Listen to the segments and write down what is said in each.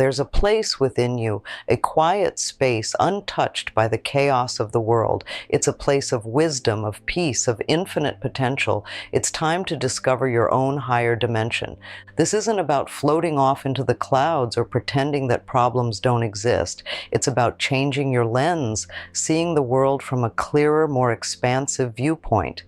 There's a place within you, a quiet space untouched by the chaos of the world. It's a place of wisdom, of peace, of infinite potential. It's time to discover your own higher dimension. This isn't about floating off into the clouds or pretending that problems don't exist. It's about changing your lens, seeing the world from a clearer, more expansive viewpoint.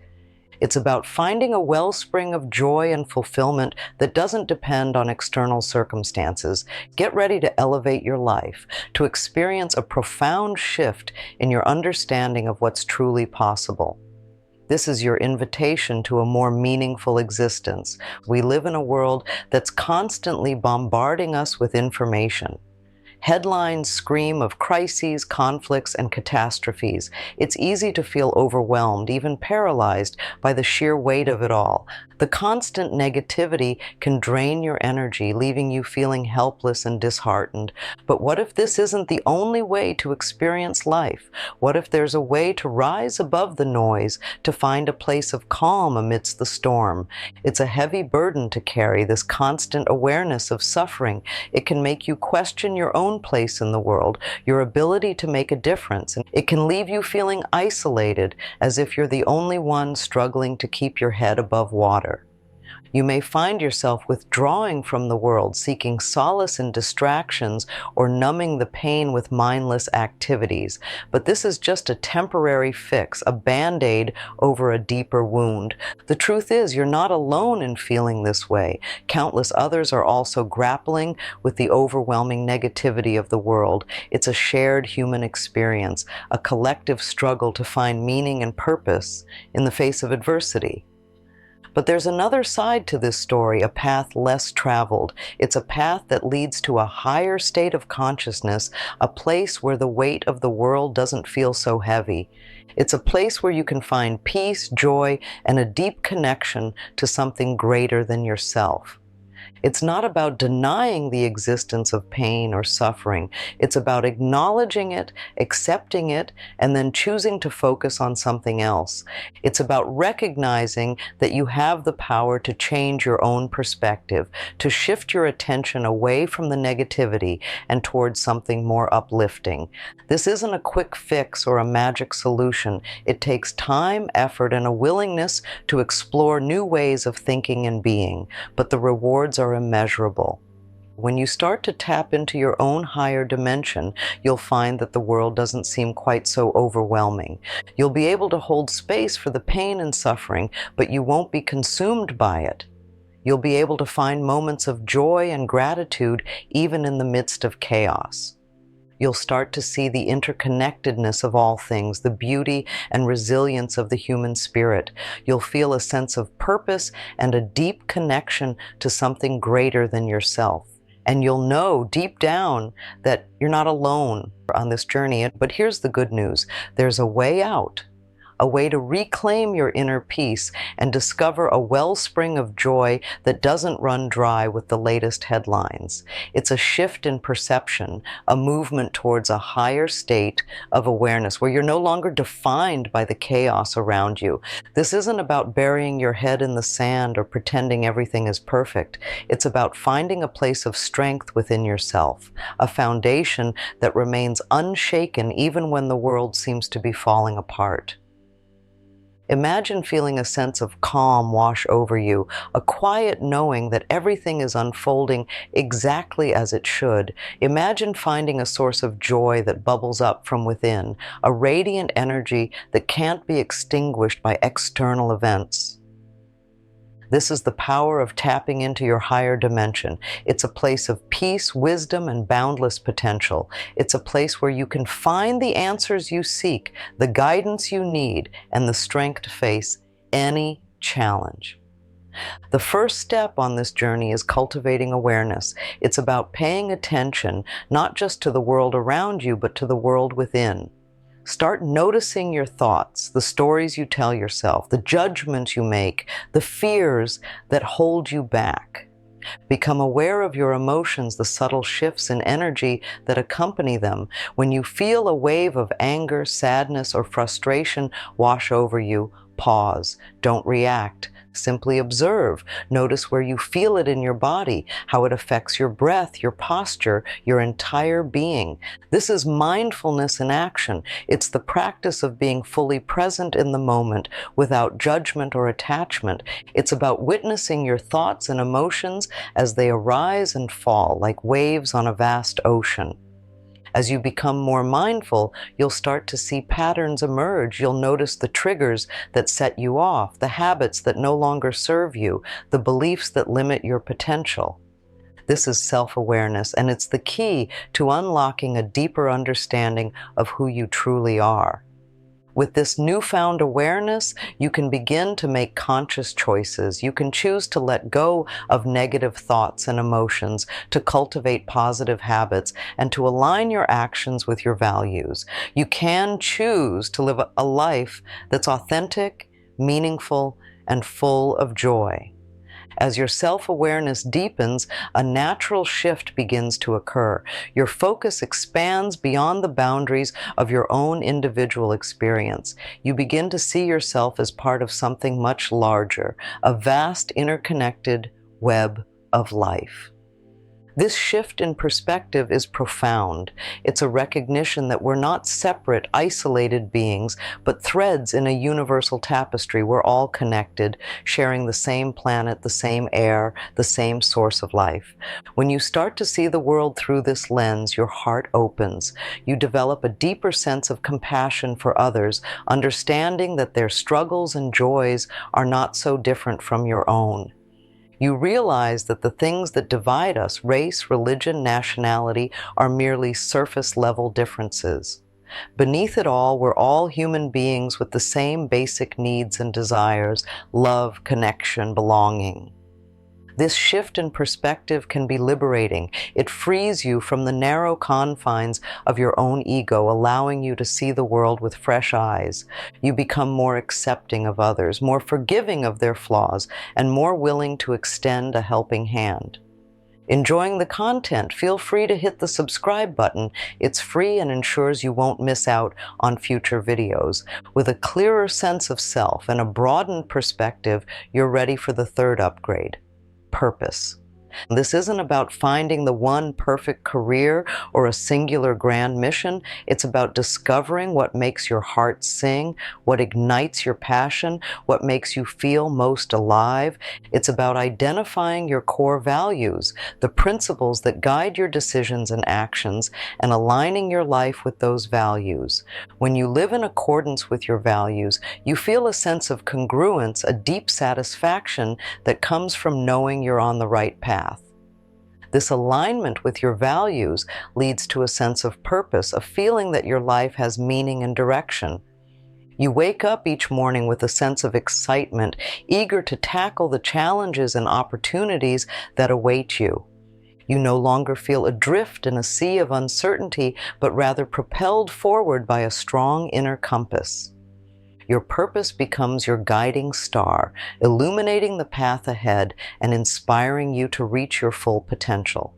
It's about finding a wellspring of joy and fulfillment that doesn't depend on external circumstances. Get ready to elevate your life, to experience a profound shift in your understanding of what's truly possible. This is your invitation to a more meaningful existence. We live in a world that's constantly bombarding us with information. Headlines scream of crises, conflicts, and catastrophes. It's easy to feel overwhelmed, even paralyzed by the sheer weight of it all. The constant negativity can drain your energy, leaving you feeling helpless and disheartened. But what if this isn't the only way to experience life? What if there's a way to rise above the noise, to find a place of calm amidst the storm? It's a heavy burden to carry, this constant awareness of suffering. It can make you question your own place in the world, your ability to make a difference, and it can leave you feeling isolated, as if you're the only one struggling to keep your head above water. You may find yourself withdrawing from the world, seeking solace in distractions or numbing the pain with mindless activities. But this is just a temporary fix, a band-aid over a deeper wound. The truth is, you're not alone in feeling this way. Countless others are also grappling with the overwhelming negativity of the world. It's a shared human experience, a collective struggle to find meaning and purpose in the face of adversity. But there's another side to this story, a path less traveled. It's a path that leads to a higher state of consciousness, a place where the weight of the world doesn't feel so heavy. It's a place where you can find peace, joy, and a deep connection to something greater than yourself. It's not about denying the existence of pain or suffering. It's about acknowledging it, accepting it, and then choosing to focus on something else. It's about recognizing that you have the power to change your own perspective, to shift your attention away from the negativity and towards something more uplifting. This isn't a quick fix or a magic solution. It takes time, effort, and a willingness to explore new ways of thinking and being, but the rewards are immeasurable. When you start to tap into your own higher dimension, you'll find that the world doesn't seem quite so overwhelming. You'll be able to hold space for the pain and suffering, but you won't be consumed by it. You'll be able to find moments of joy and gratitude even in the midst of chaos. You'll start to see the interconnectedness of all things, the beauty and resilience of the human spirit. You'll feel a sense of purpose and a deep connection to something greater than yourself. And you'll know deep down that you're not alone on this journey. But here's the good news. There's a way out. A way to reclaim your inner peace and discover a wellspring of joy that doesn't run dry with the latest headlines. It's a shift in perception, a movement towards a higher state of awareness where you're no longer defined by the chaos around you. This isn't about burying your head in the sand or pretending everything is perfect. It's about finding a place of strength within yourself, a foundation that remains unshaken even when the world seems to be falling apart. Imagine feeling a sense of calm wash over you, a quiet knowing that everything is unfolding exactly as it should. Imagine finding a source of joy that bubbles up from within, a radiant energy that can't be extinguished by external events. This is the power of tapping into your higher dimension. It's a place of peace, wisdom, and boundless potential. It's a place where you can find the answers you seek, the guidance you need, and the strength to face any challenge. The first step on this journey is cultivating awareness. It's about paying attention, not just to the world around you, but to the world within. Start noticing your thoughts, the stories you tell yourself, the judgments you make, the fears that hold you back. Become aware of your emotions, the subtle shifts in energy that accompany them. When you feel a wave of anger, sadness, or frustration wash over you, pause. Don't react. Simply observe. Notice where you feel it in your body, how it affects your breath, your posture, your entire being. This is mindfulness in action. It's the practice of being fully present in the moment without judgment or attachment. It's about witnessing your thoughts and emotions as they arise and fall like waves on a vast ocean. As you become more mindful, you'll start to see patterns emerge. You'll notice the triggers that set you off, the habits that no longer serve you, the beliefs that limit your potential. This is self-awareness, and it's the key to unlocking a deeper understanding of who you truly are. With this newfound awareness, you can begin to make conscious choices. You can choose to let go of negative thoughts and emotions, to cultivate positive habits, and to align your actions with your values. You can choose to live a life that's authentic, meaningful, and full of joy. As your self-awareness deepens, a natural shift begins to occur. Your focus expands beyond the boundaries of your own individual experience. You begin to see yourself as part of something much larger, a vast interconnected web of life. This shift in perspective is profound. It's a recognition that we're not separate, isolated beings, but threads in a universal tapestry. We're all connected, sharing the same planet, the same air, the same source of life. When you start to see the world through this lens, your heart opens. You develop a deeper sense of compassion for others, understanding that their struggles and joys are not so different from your own. You realize that the things that divide us, race, religion, nationality, are merely surface-level differences. Beneath it all, we're all human beings with the same basic needs and desires: love, connection, belonging. This shift in perspective can be liberating. It frees you from the narrow confines of your own ego, allowing you to see the world with fresh eyes. You become more accepting of others, more forgiving of their flaws, and more willing to extend a helping hand. Enjoying the content? Feel free to hit the subscribe button. It's free and ensures you won't miss out on future videos. With a clearer sense of self and a broadened perspective, you're ready for the third upgrade: purpose. This isn't about finding the one perfect career or a singular grand mission. It's about discovering what makes your heart sing, what ignites your passion, what makes you feel most alive. It's about identifying your core values, the principles that guide your decisions and actions, and aligning your life with those values. When you live in accordance with your values, you feel a sense of congruence, a deep satisfaction that comes from knowing you're on the right path. This alignment with your values leads to a sense of purpose, a feeling that your life has meaning and direction. You wake up each morning with a sense of excitement, eager to tackle the challenges and opportunities that await you. You no longer feel adrift in a sea of uncertainty, but rather propelled forward by a strong inner compass. Your purpose becomes your guiding star, illuminating the path ahead and inspiring you to reach your full potential.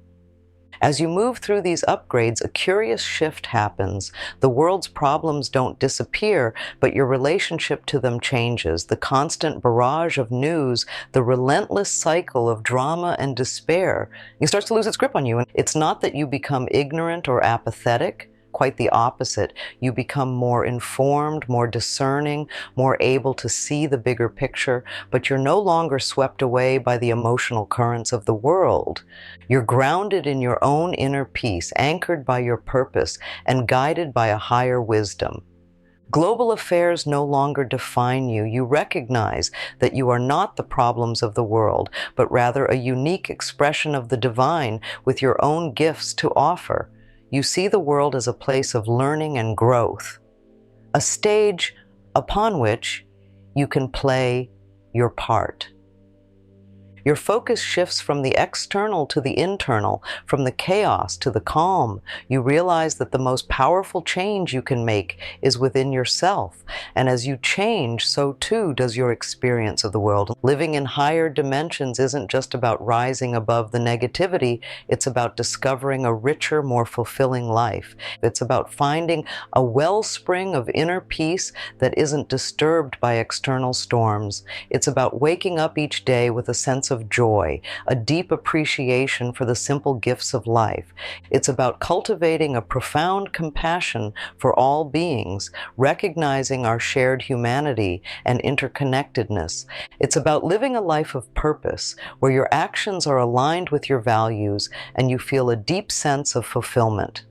As you move through these upgrades, a curious shift happens. The world's problems don't disappear, but your relationship to them changes. The constant barrage of news, the relentless cycle of drama and despair, it starts to lose its grip on you. And it's not that you become ignorant or apathetic. Quite the opposite. You become more informed, more discerning, more able to see the bigger picture, but you're no longer swept away by the emotional currents of the world. You're grounded in your own inner peace, anchored by your purpose, and guided by a higher wisdom. Global affairs no longer define you. You recognize that you are not the problems of the world, but rather a unique expression of the divine with your own gifts to offer. You see the world as a place of learning and growth, a stage upon which you can play your part. Your focus shifts from the external to the internal, from the chaos to the calm. You realize that the most powerful change you can make is within yourself. And as you change, so too does your experience of the world. Living in higher dimensions isn't just about rising above the negativity, it's about discovering a richer, more fulfilling life. It's about finding a wellspring of inner peace that isn't disturbed by external storms. It's about waking up each day with a sense of joy, a deep appreciation for the simple gifts of life. It's about cultivating a profound compassion for all beings, recognizing our shared humanity and interconnectedness. It's about living a life of purpose, where your actions are aligned with your values and you feel a deep sense of fulfillment.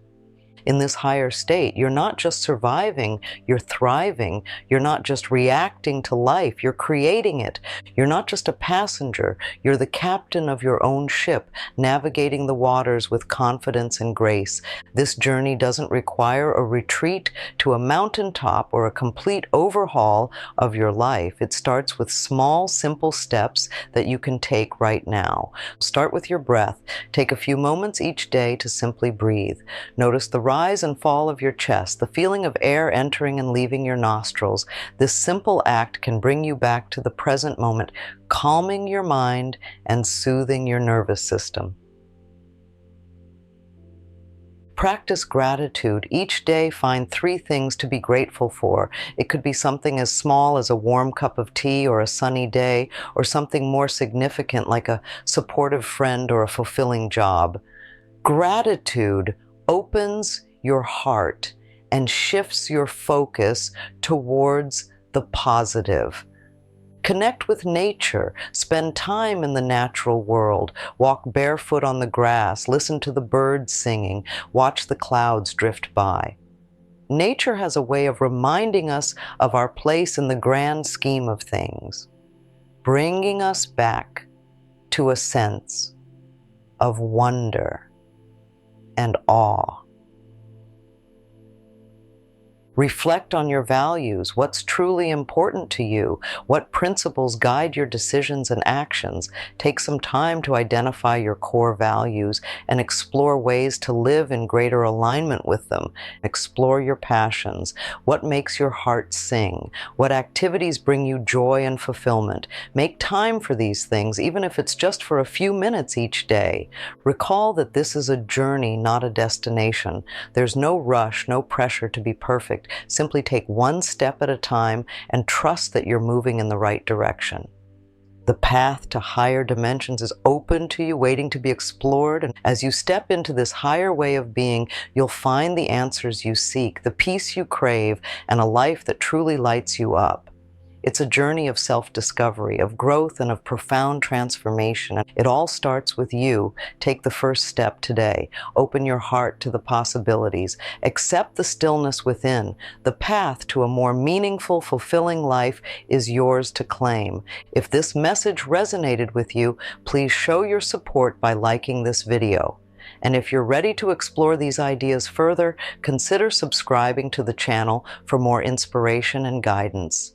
In this higher state, you're not just surviving, you're thriving. You're not just reacting to life, you're creating it. You're not just a passenger, you're the captain of your own ship, navigating the waters with confidence and grace. This journey doesn't require a retreat to a mountaintop or a complete overhaul of your life. It starts with small, simple steps that you can take right now. Start with your breath. Take a few moments each day to simply breathe. Notice the rise and fall of your chest, the feeling of air entering and leaving your nostrils. This simple act can bring you back to the present moment, calming your mind and soothing your nervous system. Practice gratitude. Each day find 3 things to be grateful for. It could be something as small as a warm cup of tea or a sunny day, or something more significant like a supportive friend or a fulfilling job. Gratitude opens your heart and shifts your focus towards the positive. Connect with nature. Spend time in the natural world. Walk barefoot on the grass. Listen to the birds singing. Watch the clouds drift by. Nature has a way of reminding us of our place in the grand scheme of things, bringing us back to a sense of wonder and awe. Reflect on your values. What's truly important to you? What principles guide your decisions and actions? Take some time to identify your core values and explore ways to live in greater alignment with them. Explore your passions. What makes your heart sing? What activities bring you joy and fulfillment? Make time for these things, even if it's just for a few minutes each day. Recall that this is a journey, not a destination. There's no rush, no pressure to be perfect. Simply take one step at a time and trust that you're moving in the right direction. The path to higher dimensions is open to you, waiting to be explored. And as you step into this higher way of being, you'll find the answers you seek, the peace you crave, and a life that truly lights you up. It's a journey of self-discovery, of growth, and of profound transformation. It all starts with you. Take the first step today. Open your heart to the possibilities. Accept the stillness within. The path to a more meaningful, fulfilling life is yours to claim. If this message resonated with you, please show your support by liking this video. And if you're ready to explore these ideas further, consider subscribing to the channel for more inspiration and guidance.